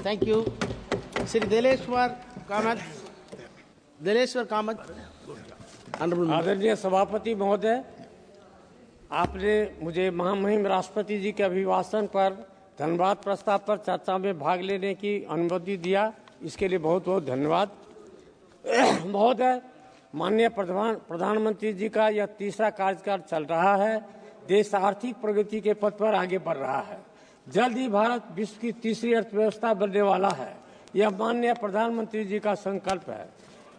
Thank you. Sri Deleshwar Kamath. Deleshwar Kamath. आदरणीय सभापति महोदय, आपने मुझे महामहिम राष्ट्रपति जी के अभिभाषण पर धन्यवाद प्रस्ताव पर चर्चा में भाग लेने की अनुमति दिया, इसके लिए बहुत बहुत धन्यवाद। महोदय, माननीय प्रधानमंत्री जी का यह तीसरा कार्यकाल चल रहा है। देश आर्थिक प्रगति के पथ पर आगे बढ़ रहा है। जल्द ही भारत विश्व की तीसरी अर्थव्यवस्था बनने वाला है। यह माननीय प्रधानमंत्री जी का संकल्प है।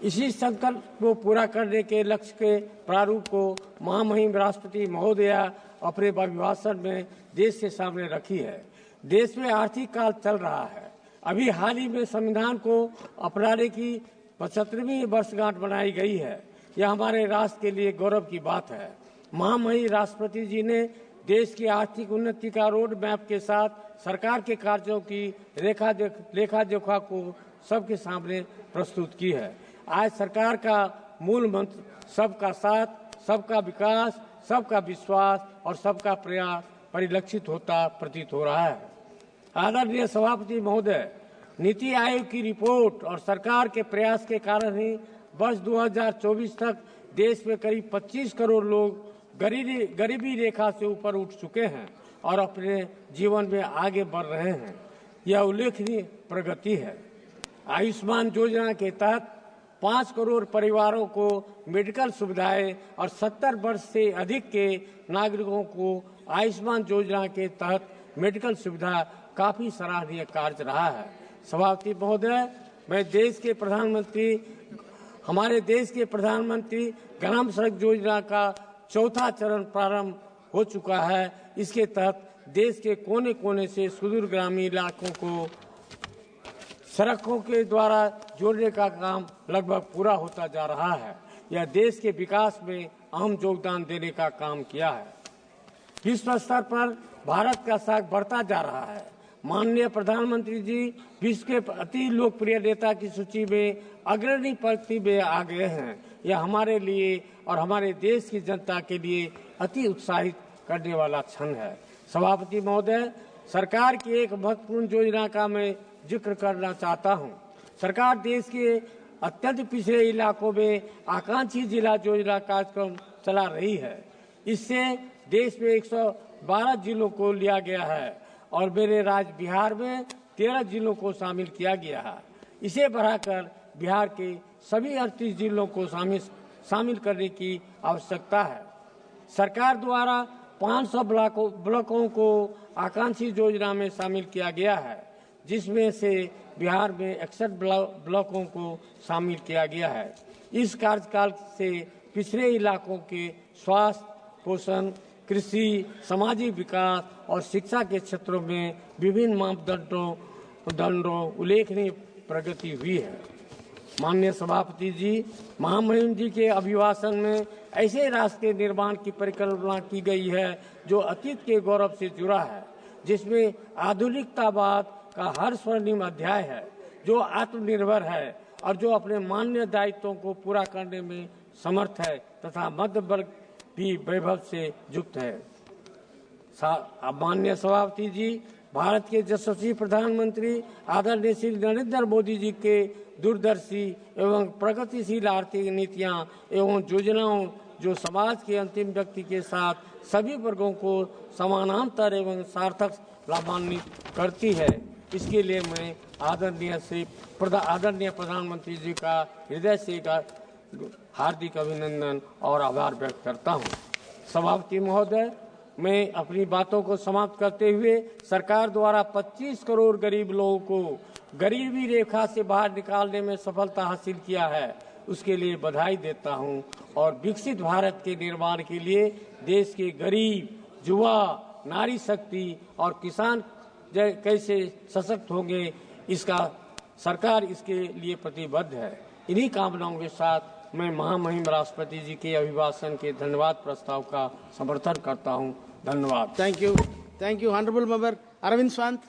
इसी संकल्प को पूरा करने के लक्ष्य के प्रारूप को महामहिम राष्ट्रपति महोदया अपने अभिभाषण में देश के सामने रखी है। देश में आर्थिक काल चल रहा है। अभी हाल ही में संविधान को अपनाने की 75वीं वर्षगांठ बनाई गई है। यह हमारे राष्ट्र के लिए गौरव की बात है। महामहिम राष्ट्रपति जी ने देश की आर्थिक उन्नति का रोड मैप के साथ सरकार के कार्यों की लेखा जोखा को सबके सामने प्रस्तुत की है। आज सरकार का मूल मंत्र सबका साथ, सबका विकास, सबका विश्वास और सबका प्रयास परिलक्षित होता प्रतीत हो रहा है। आदरणीय सभापति महोदय, नीति आयोग की रिपोर्ट और सरकार के प्रयास के कारण ही वर्ष 2024 तक देश में करीब 25 करोड़ लोग गरीबी रेखा से ऊपर उठ चुके हैं और अपने जीवन में आगे बढ़ रहे हैं। यह उल्लेखनीय प्रगति है। आयुष्मान योजना के तहत 5 करोड़ परिवारों को मेडिकल सुविधाएं और 70 वर्ष से अधिक के नागरिकों को आयुष्मान योजना के तहत मेडिकल सुविधा काफी सराहनीय कार्य रहा है। सभापति महोदय, हमारे देश के प्रधानमंत्री ग्राम सड़क योजना का चौथा चरण प्रारंभ हो चुका है। इसके तहत देश के कोने कोने से सुदूर ग्रामीण इलाकों को सड़कों के द्वारा जोड़ने का काम लगभग पूरा होता जा रहा है। यह देश के विकास में अहम योगदान देने का काम किया है। विश्व स्तर पर भारत का साख बढ़ता जा रहा है। माननीय प्रधानमंत्री जी विश्व के अति लोकप्रिय नेता की सूची में अग्रणी पंक्ति में आ गए हैं। यह हमारे लिए और हमारे देश की जनता के लिए अति उत्साहित करने वाला क्षण है। सभापति महोदय, सरकार की एक महत्वपूर्ण योजना का मैं जिक्र करना चाहता हूं। सरकार देश के अत्यंत पिछड़े इलाकों में आकांक्षी जिला योजना कार्यक्रम चला रही है। इससे देश में 112 जिलों को लिया गया है और मेरे राज्य बिहार में 13 जिलों को शामिल किया गया है। इसे बढ़ाकर बिहार के सभी 38 जिलों को शामिल करने की आवश्यकता है। सरकार द्वारा 500 ब्लॉकों को आकांक्षी योजना में शामिल किया गया है, जिसमें से बिहार में 61 ब्लॉकों को शामिल किया गया है। इस कार्यकाल से पिछड़े इलाकों के स्वास्थ्य, पोषण, कृषि, सामाजिक विकास और शिक्षा के क्षेत्रों में विभिन्न मापदंडों उल्लेखनीय प्रगति हुई है। माननीय सभापति जी, महामहिम जी के अभिभाषण में ऐसे राष्ट्र के निर्माण की परिकल्पना की गई है जो अतीत के गौरव से जुड़ा है, जिसमें आधुनिकतावाद का हर स्वर्णिम अध्याय है, जो आत्मनिर्भर है और जो अपने मान्य दायित्वों को पूरा करने में समर्थ है तथा मध्य वर्ग भी वैभव से युक्त है। माननीय सभापति जी, भारत के यशस्वी प्रधानमंत्री आदरणीय श्री नरेंद्र मोदी जी के दूरदर्शी एवं प्रगतिशील आर्थिक नीतियां एवं योजनाओं जो समाज के अंतिम व्यक्ति के साथ सभी वर्गों को समानांतर एवं सार्थक लाभान्वित करती है, इसके लिए मैं आदरणीय प्रधानमंत्री जी का हृदय से हार्दिक अभिनंदन और आभार व्यक्त करता हूं। सभापति महोदय, मैं अपनी बातों को समाप्त करते हुए सरकार द्वारा 25 करोड़ गरीब लोगों को गरीबी रेखा से बाहर निकालने में सफलता हासिल किया है, उसके लिए बधाई देता हूं और विकसित भारत के निर्माण के लिए देश के गरीब, युवा, नारी शक्ति और किसान कैसे सशक्त होंगे, सरकार इसके लिए प्रतिबद्ध है। इन्हीं कामनाओं के साथ मैं महामहिम राष्ट्रपति जी के अभिभाषण के धन्यवाद प्रस्ताव का समर्थन करता हूं। धन्यवाद। Thank you. Honourable member Arvind स्वांत।